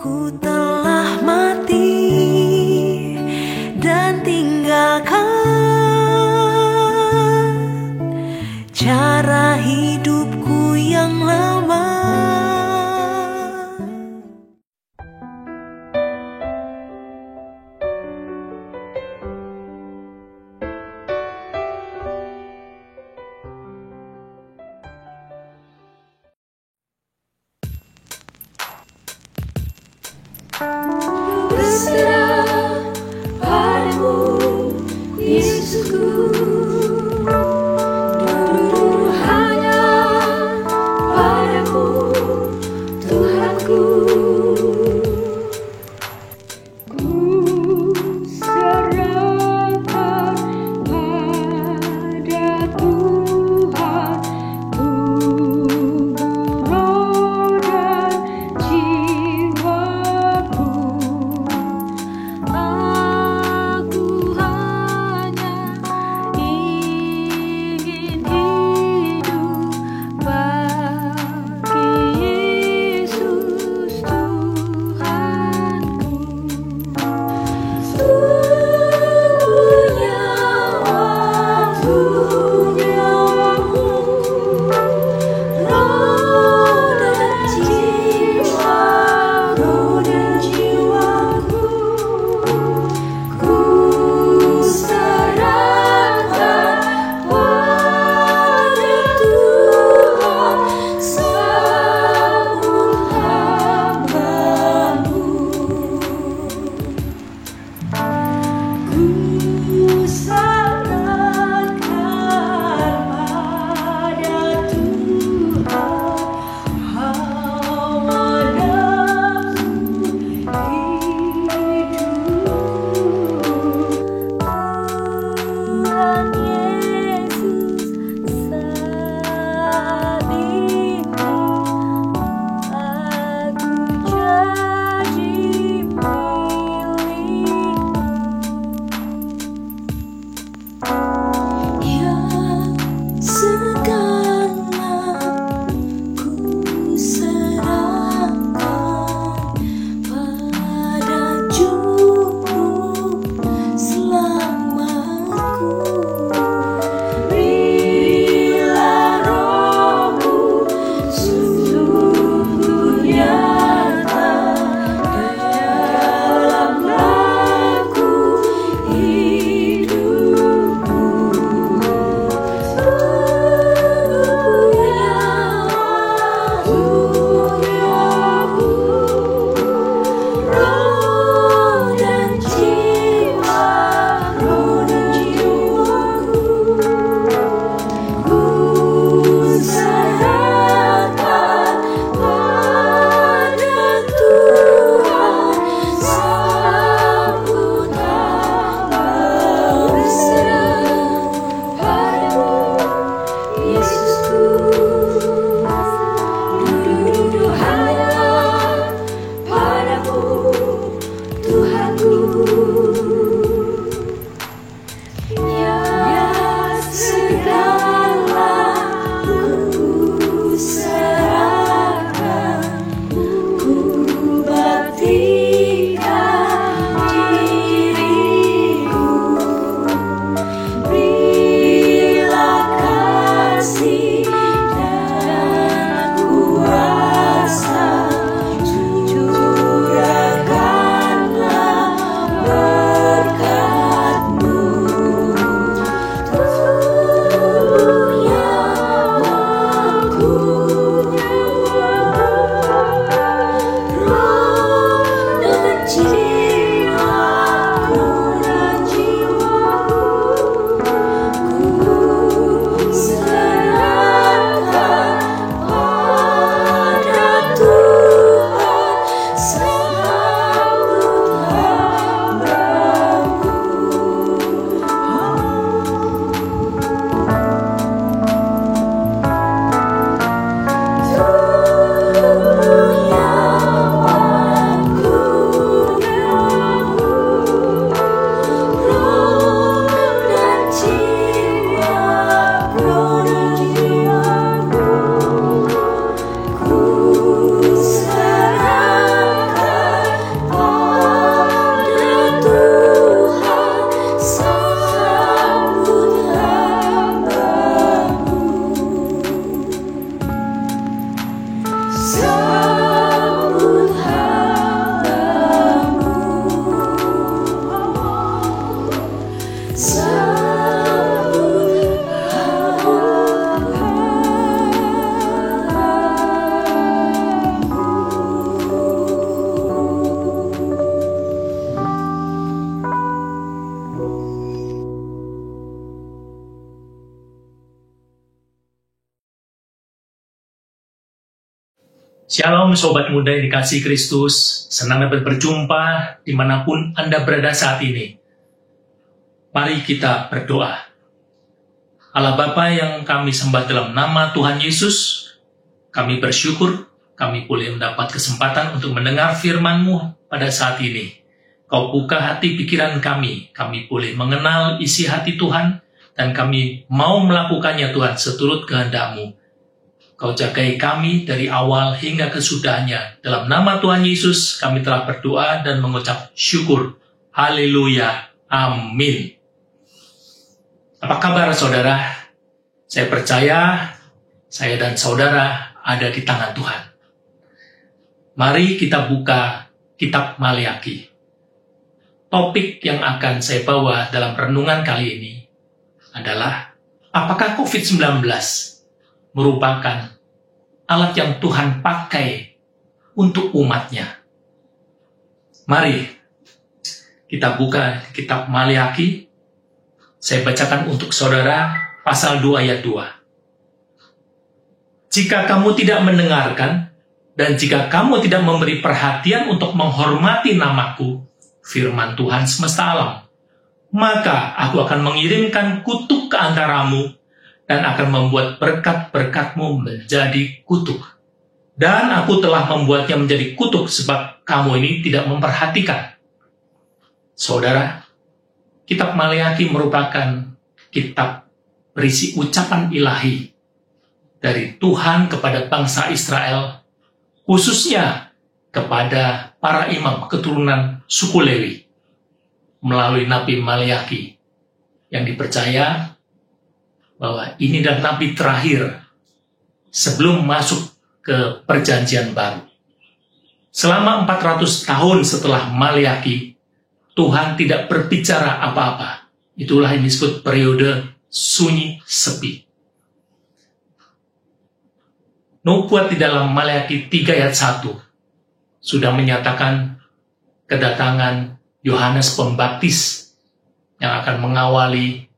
Ku telah mati dan tinggalkan cara hidupku yang lama. Shalom Sobat Muda yang dikasihi Kristus, senang dapat berjumpa dimanapun Anda berada saat ini. Mari kita berdoa. Allah Bapa yang kami sembah dalam nama Tuhan Yesus, kami bersyukur kami boleh mendapat kesempatan untuk mendengar firman-Mu pada saat ini. Kau buka hati pikiran kami boleh mengenal isi hati Tuhan, dan kami mau melakukannya Tuhan seturut kehendak-Mu. Kau jagai kami dari awal hingga kesudahnya. Dalam nama Tuhan Yesus kami telah berdoa dan mengucap syukur. Haleluya. Amin. Apa kabar saudara? Saya percaya saya dan saudara ada di tangan Tuhan. Mari kita buka kitab Maleakhi. Topik yang akan saya bawa dalam renungan kali ini adalah apakah COVID-19 merupakan alat yang Tuhan pakai untuk umatnya. Mari kita buka kitab Maleakhi. Saya bacakan untuk saudara pasal 2 ayat 2. Jika kamu tidak mendengarkan dan jika kamu tidak memberi perhatian untuk menghormati namaku, firman Tuhan semesta alam, maka aku akan mengirimkan kutuk ke antaramu dan akan membuat berkat-berkatmu menjadi kutuk. Dan aku telah membuatnya menjadi kutuk sebab kamu ini tidak memperhatikan. Saudara, kitab Maleakhi merupakan kitab berisi ucapan ilahi dari Tuhan kepada bangsa Israel, khususnya kepada para imam keturunan suku Lewi, melalui Nabi Maleakhi yang dipercaya bahwa ini adalah nabi terakhir sebelum masuk ke perjanjian baru. Selama 400 tahun setelah Maleakhi, Tuhan tidak berbicara apa-apa. Itulah yang disebut periode sunyi sepi. Nubuat di dalam Maleakhi 3 ayat 1 sudah menyatakan kedatangan Yohanes Pembaptis yang akan mengawali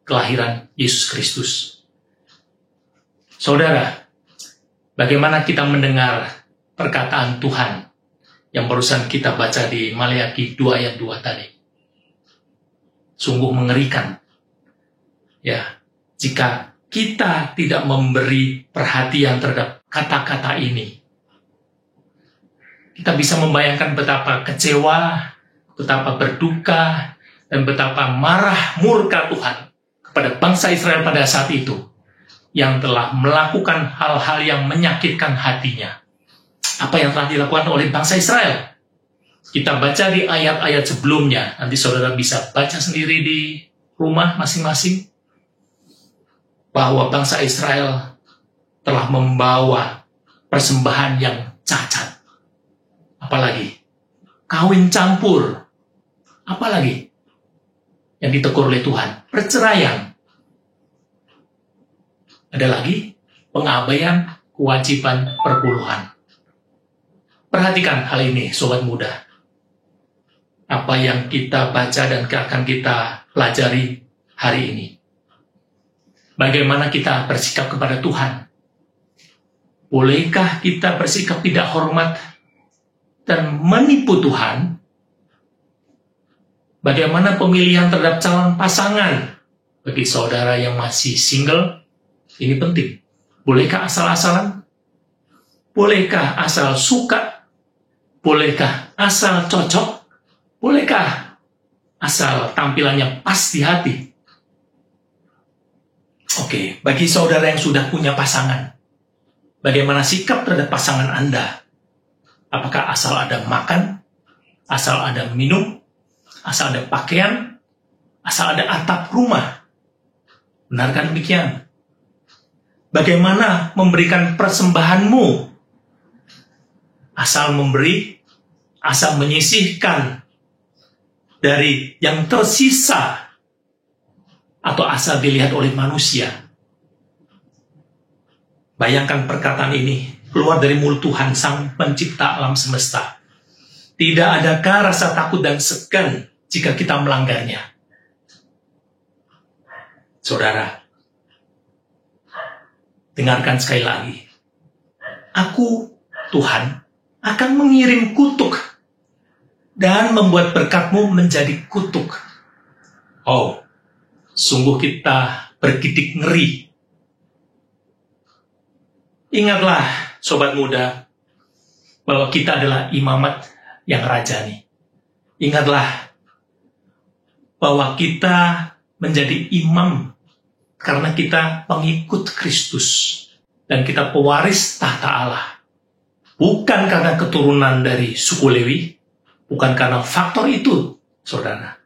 kelahiran Yesus Kristus. Saudara, bagaimana kita mendengar perkataan Tuhan yang barusan kita baca di Maleakhi 2 ayat 2 tadi? Sungguh mengerikan. Ya, jika kita tidak memberi perhatian terhadap kata-kata ini, kita bisa membayangkan betapa kecewa, betapa berduka, dan betapa marah murka Tuhan kepada bangsa Israel pada saat itu, yang telah melakukan hal-hal yang menyakitkan hatinya. Apa yang telah dilakukan oleh bangsa Israel? Kita baca di ayat-ayat sebelumnya, nanti saudara bisa baca sendiri di rumah masing-masing, bahwa bangsa Israel telah membawa persembahan yang cacat. Apalagi? Kawin campur. Apalagi? Yang ditegur oleh Tuhan, perceraian. Ada lagi pengabaian kewajiban perpuluhan. Perhatikan hal ini, sobat muda. Apa yang kita baca dan akan kita pelajari hari ini. Bagaimana kita bersikap kepada Tuhan? Bolehkah kita bersikap tidak hormat dan menipu Tuhan? Bagaimana pemilihan terhadap calon pasangan? Bagi saudara yang masih single, ini penting. Bolehkah asal-asalan? Bolehkah asal suka? Bolehkah asal cocok? Bolehkah asal tampilannya pas di hati? Oke, bagi saudara yang sudah punya pasangan, bagaimana sikap terhadap pasangan Anda? Apakah asal ada makan? Asal ada minum? Asal ada pakaian? Asal ada atap rumah? Benarkah demikian? Bagaimana memberikan persembahanmu? Asal memberi, asal menyisihkan dari yang tersisa, atau asal dilihat oleh manusia? Bayangkan perkataan ini keluar dari mulut Tuhan, Sang Pencipta alam semesta. Tidak adakah rasa takut dan segan jika kita melanggarnya? Saudara, dengarkan sekali lagi. Aku Tuhan akan mengirim kutuk dan membuat berkatmu menjadi kutuk. Oh, sungguh kita bergidik ngeri. Ingatlah, sobat muda, bahwa kita adalah imamat yang rajani. Ingatlah bahwa kita menjadi imam karena kita pengikut Kristus dan kita pewaris tahta Allah. Bukan karena keturunan dari suku Lewi, bukan karena faktor itu, saudara,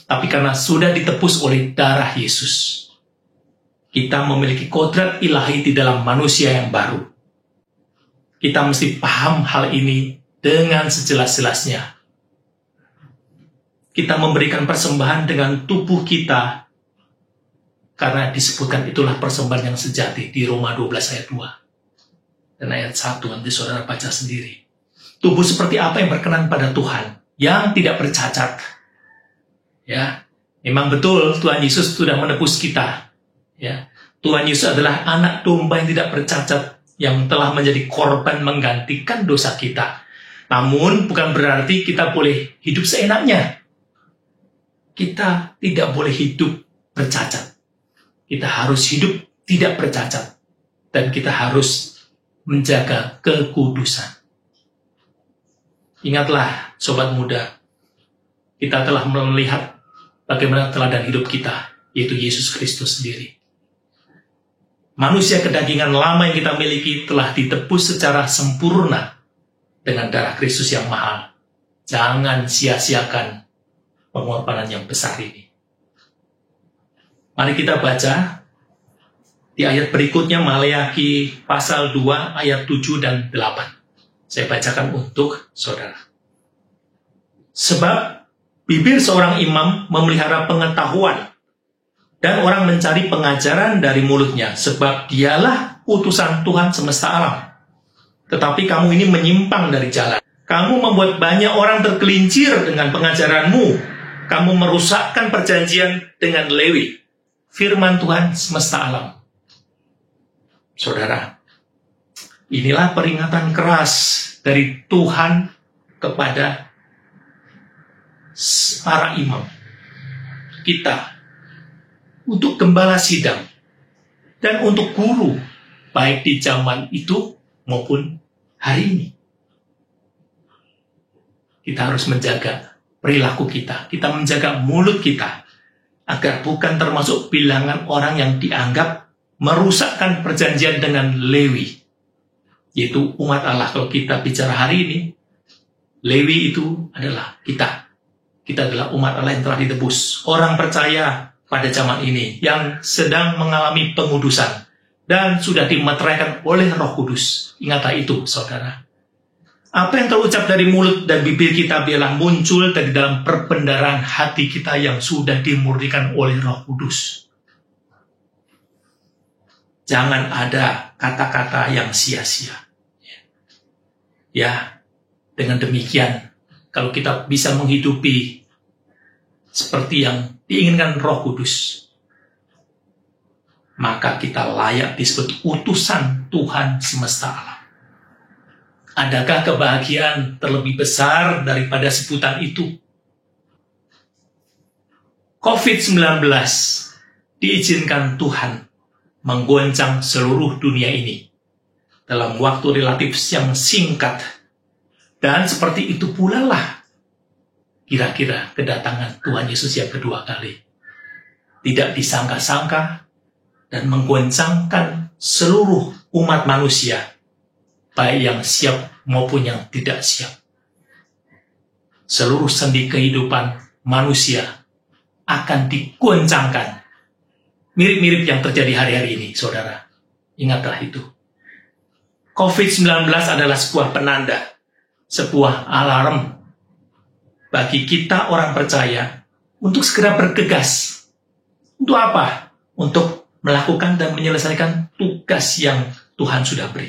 tapi karena sudah ditebus oleh darah Yesus. Kita memiliki kodrat ilahi di dalam manusia yang baru. Kita mesti paham hal ini dengan sejelas-jelasnya. Kita memberikan persembahan dengan tubuh kita, karena disebutkan itulah persembahan yang sejati di Roma 12 ayat 2. Dan ayat 1, nanti saudara baca sendiri. Tubuh seperti apa yang berkenan pada Tuhan, yang tidak bercacat. Ya, memang betul Tuhan Yesus sudah menebus kita. Ya, Tuhan Yesus adalah anak domba yang tidak bercacat, yang telah menjadi korban menggantikan dosa kita. Namun bukan berarti kita boleh hidup seenaknya. Kita tidak boleh hidup bercacat. Kita harus hidup tidak bercacat. Dan kita harus menjaga kekudusan. Ingatlah, sobat muda, kita telah melihat bagaimana teladan hidup kita, yaitu Yesus Kristus sendiri. Manusia kedagingan lama yang kita miliki telah ditebus secara sempurna dengan darah Kristus yang mahal. Jangan sia-siakan pengorbanan yang besar ini. Mari kita baca di ayat berikutnya, Maleakhi pasal 2 ayat 7 dan 8. Saya bacakan untuk saudara. Sebab bibir seorang imam memelihara pengetahuan, dan orang mencari pengajaran dari mulutnya, sebab dialah utusan Tuhan semesta alam. Tetapi kamu ini menyimpang dari jalan. Kamu membuat banyak orang tergelincir dengan pengajaranmu. Kamu merusakkan perjanjian dengan Lewi, firman Tuhan semesta alam. Saudara, inilah peringatan keras dari Tuhan kepada para imam kita, untuk gembala sidang, dan untuk guru, baik di zaman itu maupun hari ini. Kita harus menjaga perilaku kita, kita menjaga mulut kita, agar bukan termasuk bilangan orang yang dianggap merusakkan perjanjian dengan Lewi, yaitu umat Allah. Kalau kita bicara hari ini, Lewi itu adalah kita. Kita adalah umat Allah yang telah ditebus. Orang percaya pada zaman ini yang sedang mengalami pengudusan dan sudah dimeteraikan oleh Roh Kudus. Ingatlah itu, saudara. Apa yang terucap dari mulut dan bibir kita biarlah muncul dari dalam perbendaharaan hati kita yang sudah dimurnikan oleh Roh Kudus. Jangan ada kata-kata yang sia-sia. Ya, dengan demikian, kalau kita bisa menghidupi seperti yang diinginkan Roh Kudus, maka kita layak disebut utusan Tuhan semesta alam. Adakah kebahagiaan terlebih besar daripada sebutan itu? COVID-19 diizinkan Tuhan menggoncang seluruh dunia ini dalam waktu relatif yang singkat. Dan seperti itu pula lah kira-kira kedatangan Tuhan Yesus yang kedua kali. Tidak disangka-sangka dan menggoncangkan seluruh umat manusia, baik yang siap maupun yang tidak siap. Seluruh sendi kehidupan manusia akan digoncangkan. Mirip-mirip yang terjadi hari-hari ini, saudara. Ingatlah itu. COVID-19 adalah sebuah penanda, sebuah alarm bagi kita orang percaya untuk segera bergegas. Untuk apa? Untuk melakukan dan menyelesaikan tugas yang Tuhan sudah beri.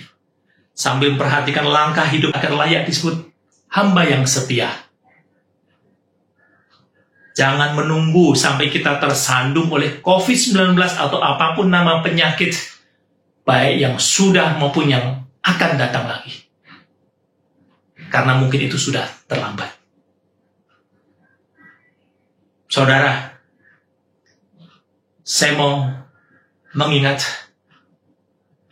Sambil memperhatikan langkah hidup agar layak disebut hamba yang setia. Jangan menunggu sampai kita tersandung oleh COVID-19 atau apapun nama penyakit, baik yang sudah maupun yang akan datang lagi. karena mungkin itu sudah terlambat. Saudara, saya mau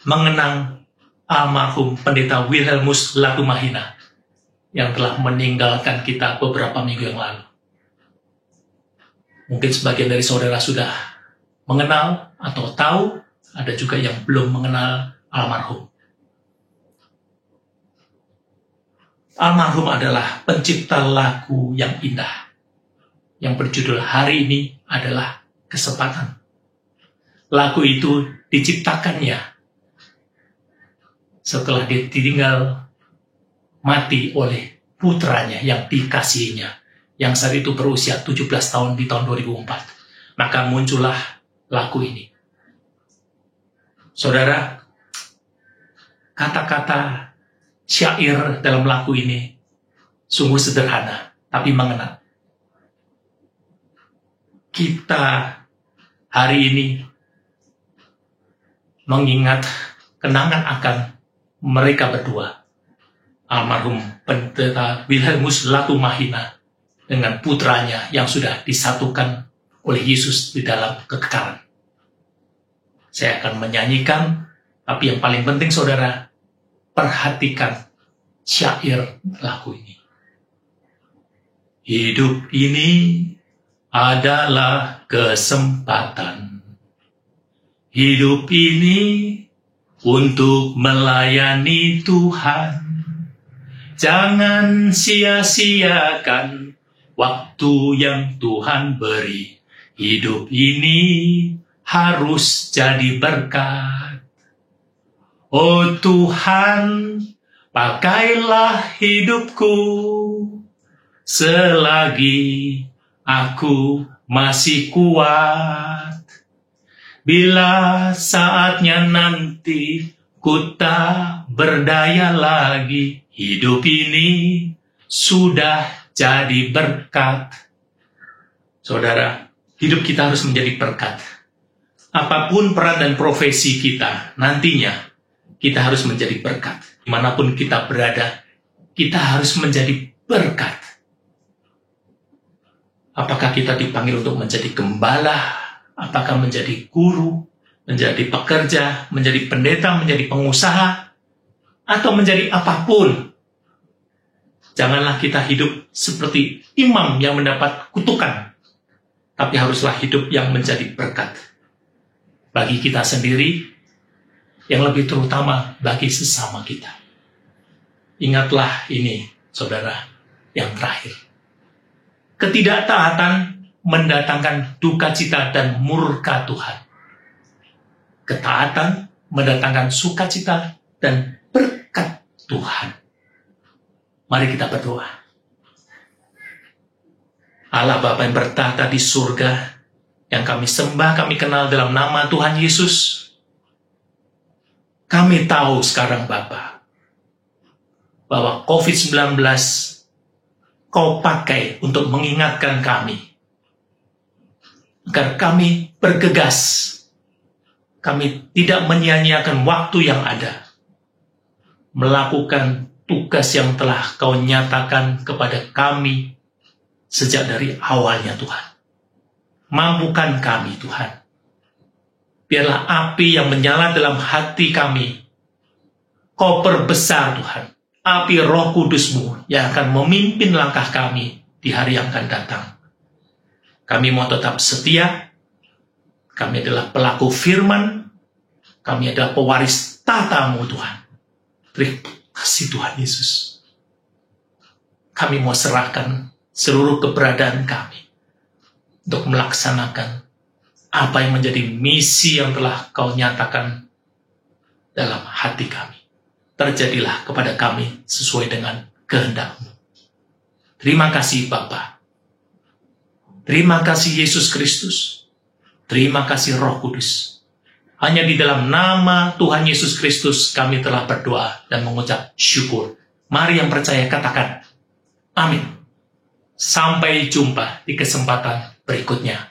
mengenang almarhum Pendeta Wilhelmus Latumahina yang telah meninggalkan kita beberapa minggu yang lalu. Mungkin sebagian dari saudara sudah mengenal atau tahu, ada juga yang belum mengenal almarhum. Almarhum adalah pencipta lagu yang indah, yang berjudul Hari Ini Adalah Kesempatan. Lagu itu diciptakannya setelah ditinggal mati oleh putranya yang dikasihinya, yang saat itu berusia 17 tahun di tahun 2004. Maka muncullah lagu ini. Saudara, kata-kata syair dalam lagu ini sungguh sederhana, tapi mengena. Kita hari ini mengingat kenangan akan mereka berdua, almarhum Pendeta Wilhelmus Latumahina dengan putranya yang sudah disatukan oleh Yesus di dalam kekekalan. Saya akan menyanyikan, tapi yang paling penting saudara, perhatikan syair lagu ini. Hidup ini adalah kesempatan. Hidup ini untuk melayani Tuhan. Jangan sia-siakan waktu yang Tuhan beri. Hidup ini harus jadi berkat. Oh Tuhan, pakailah hidupku selagi aku masih kuat. Bila saatnya nanti ku tak berdaya lagi, hidup ini sudah jadi berkat. Saudara, hidup kita harus menjadi berkat. Apapun peran dan profesi kita, nantinya kita harus menjadi berkat. Dimanapun kita berada, kita harus menjadi berkat. Apakah kita dipanggil untuk menjadi gembala, apakah menjadi guru, menjadi pekerja, menjadi pendeta, menjadi pengusaha, atau menjadi apapun. Janganlah kita hidup seperti imam yang mendapat kutukan, tapi haruslah hidup yang menjadi berkat. Bagi kita sendiri, yang lebih terutama bagi sesama kita. Ingatlah ini, saudara, yang terakhir. Ketidaktaatan mendatangkan duka cita dan murka Tuhan. Ketaatan mendatangkan sukacita dan berkat Tuhan. Mari kita berdoa. Allah Bapa yang bertahta di surga, yang kami sembah, kami kenal dalam nama Tuhan Yesus. Kami tahu sekarang Bapa, bahwa COVID-19 Kau pakai untuk mengingatkan kami, agar kami bergegas, kami tidak menyia-nyiakan waktu yang ada, melakukan tugas yang telah Kau nyatakan kepada kami sejak dari awalnya Tuhan. Mampukan kami Tuhan. Biarlah api yang menyala dalam hati kami, Kau perbesar Tuhan. Api Roh Kudus-Mu yang akan memimpin langkah kami di hari yang akan datang. Kami mau tetap setia. Kami adalah pelaku firman. Kami adalah pewaris tahta-Mu Tuhan. Terima kasih Tuhan Yesus. Kami mau serahkan seluruh keberadaan kami untuk melaksanakan apa yang menjadi misi yang telah Kau nyatakan dalam hati kami. Terjadilah kepada kami sesuai dengan kehendak-Mu. Terima kasih Bapa. Terima kasih Yesus Kristus. Terima kasih Roh Kudus. Hanya di dalam nama Tuhan Yesus Kristus kami telah berdoa dan mengucap syukur. Mari yang percaya katakan, amin. Sampai jumpa di kesempatan berikutnya.